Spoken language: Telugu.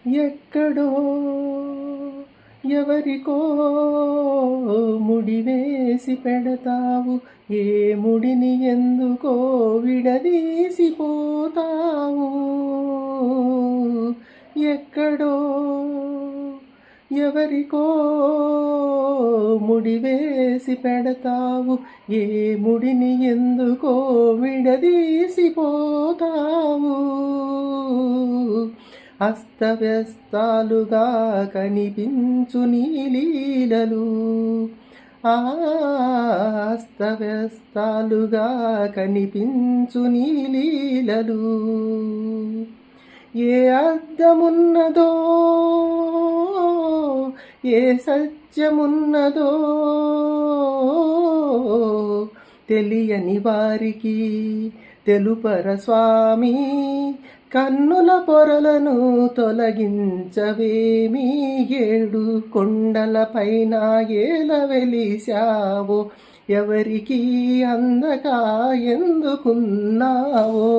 ఎక్కడో ఎవరికో ముడివేసి పెడతావు, ఏ ముడిని ఎందుకో విడదీసిపోతావు. ఎక్కడో ఎవరికో ముడివేసి పెడతావు, ఏ ముడిని ఎందుకో విడదీసిపోతావు. అస్తవ్యస్తాలుగా కనిపించు నీ లీలలు, అస్తవ్యస్తాలుగా కనిపించు నీ లీలలు. ఏ అర్థమున్నదో, ఏ సత్యమున్నదో తెలియని వారికి తెలుపర స్వామి. కన్నుల పొరలను తొలగించవేమీ, ఏడు కొండలపైన ఏల వెలిశావో, ఎవరికి అందక ఎందుకున్నావో.